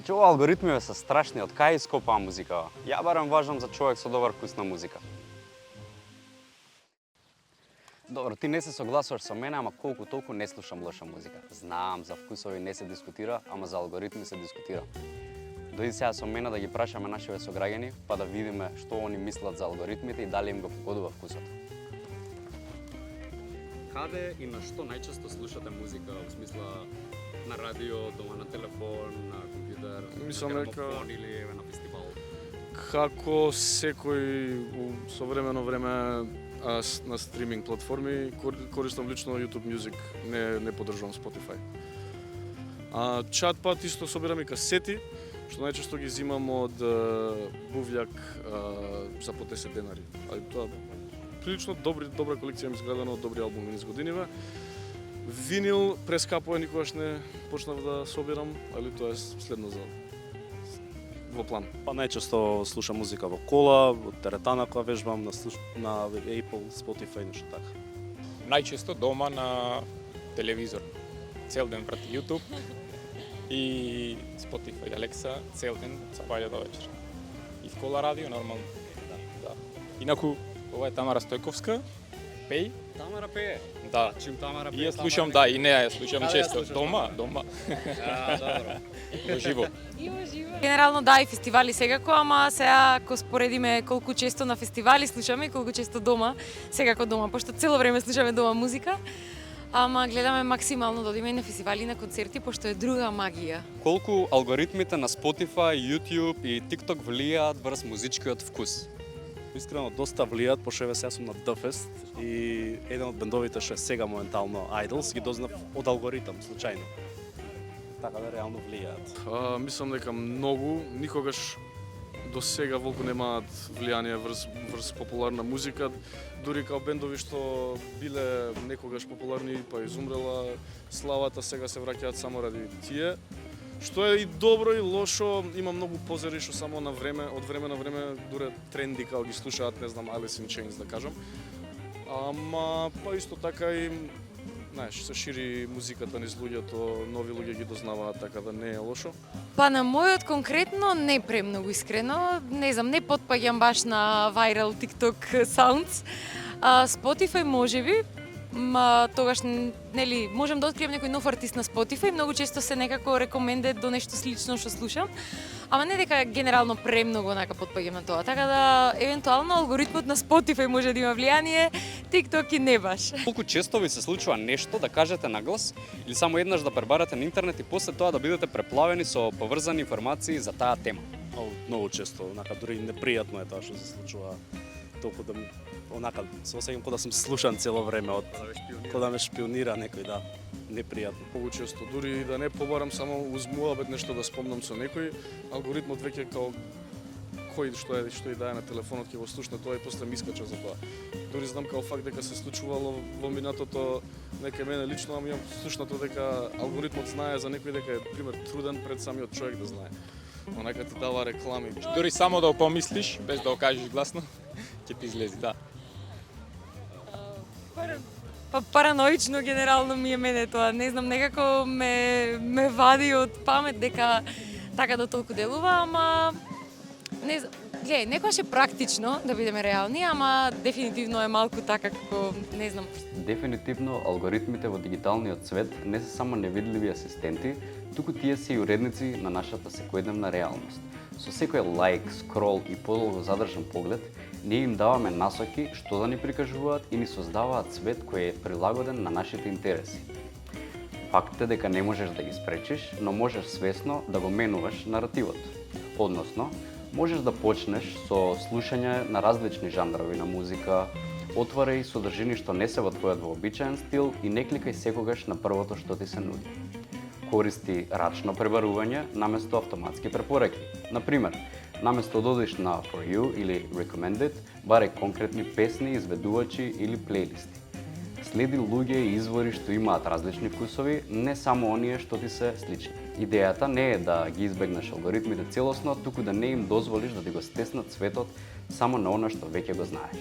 Џо алгоритмиве се страшни, од кај ископаа музика? Ја барем важам за човек со добар вкус на музика. Добро, ти не се согласуваш со мене, ама колку толку не слушам лоша музика. Знам, за вкусови не се дискутира, ама за алгоритми се дискутира. Дојди сега со мене да ги прашаме нашите сограѓани, па да видиме што они мислат за алгоритмите и дали им го погодува вкусот. Каде и на што најчесто слушате музика, во смисла на радио, дома на телефон, на компјутер, на грамофон или на фестивал? Како секој со времено време на стриминг платформи користам лично YouTube Music, не поддржувам Spotify. Чатпат исто собирам и касети, што најчесто ги зимам од бувљак за по 10 денари. Али тоа прилично добра колекција ми изградена од добри албуми низ годиниве. Винил прескапо никогаш не почнав да собирам, али тоа е следно за во план. Па најчесто слушам музика во кола, во теретана кога вежбам, на Apple, Spotify, нешто така. Најчесто дома на телевизор. Цел ден прати YouTube и Spotify, Alexa, цел ден са паѓа до вечер. И в кола радио нормално. Да. Инаку ова е Тамара Стојковска, Пеј. Тамара пее. Да. Чим Тамара И пее? ја слушам, да, и неа ја слушам често. Дома. Добро. Во живо. Генерално да, и фестивали секако, ама сега ако споредиме колку често на фестивали слушаме и колку често дома, секако дома, пошто цело време слушаме дома музика. Ама гледаме максимално да одиме и на фестивали и на концерти, пошто е друга магија. Колку алгоритмите на Spotify, YouTube и TikTok влијаат врз музичкиот вкус? Искрено доста влијаат, пошто еве сега сум на The-Fest и еден од бендовите што е сега моментално Idols ги дознав од алгоритам случајно. Така да реално влијаат. Мислам дека многу, никогаш до сега волку немаат влијание врз популарна музика, дури као бендови што биле некогаш популарни па изумрела славата, сега се враќаат само ради тие. Што е и добро и лошо, има многу позери што само на време, од време на време дуре тренди као ги слушаат, не знам, Alice in Chains да кажам. Ама па исто така и знаеш, се шири музиката низ луѓето, нови луѓе ги дознаваат, така да не е лошо. Па на мојот конкретно не премногу искрено, не знам, не потпаѓам баш на viral TikTok sounds. Spotify можеби, тогаш нели можам да открием некој нов артист на Spotify, многу често се некако рекомендет до нешто слично што слушам, ама не дека генерално премногу онака потпаѓам на тоа. Така да евентуално алгоритмот на Spotify може да има влијание, TikTok и не баш. Колку често ви се случува нешто да кажете на глас или само еднаш да пребарате на интернет и после тоа да бидете преплавени со поврзани информации за таа тема? Многу често, онака дури непријатно е тоа што се случува. Толку да онака се осеќам кога да сум слушан цело време од кога да ме шпионира некој, да, непријатно. Многу често, дури да не побарам само уз муабет нешто да спомнам со некој, алгоритмот веќе као кој што и дае на телефонот ќе го слушне тоа и после ми искача за тоа. Дури знам као факт дека се случувало во минатото некај мене лично, ама имам слушнато дека алгоритмот знае за некој дека е пример труден пред самиот човек да знае. Онака ти дава реклами. Дури само да го помислиш, без да го кажеш гласно, ќе ти излези, да. Па параноично генерално ми е мене тоа, не знам, некако ме вади од памет дека така да толку делува, ама не знам, гледај, некогаш е практично да бидеме реални, ама дефинитивно е малку така како, не знам. Дефинитивно алгоритмите во дигиталниот свет не се само невидливи асистенти, туку тие се и уредници на нашата секојдневна реалност. Со секој лајк, скрол и подолго задржан поглед, ние им даваме насоки што да ни прикажуваат и ни создаваат свет кој е прилагоден на нашите интереси. Факт е дека не можеш да ги спречиш, но можеш свесно да го менуваш наративот. Односно, можеш да почнеш со слушање на различни жанрови на музика, отварај содржини што не се во твојот вообичаен стил и не кликај секогаш на првото што ти се нуди. Користи рачно пребарување наместо автоматски препораки. Например, наместо да одиш на For You или Recommended, барај конкретни песни, изведувачи или плейлисти. Следи луѓе и извори што имаат различни вкусови, не само оние што ти се слични. Идејата не е да ги избегнеш алгоритмите целосно, туку да не им дозволиш да ти го стеснат светот само на она што веќе го знаеш.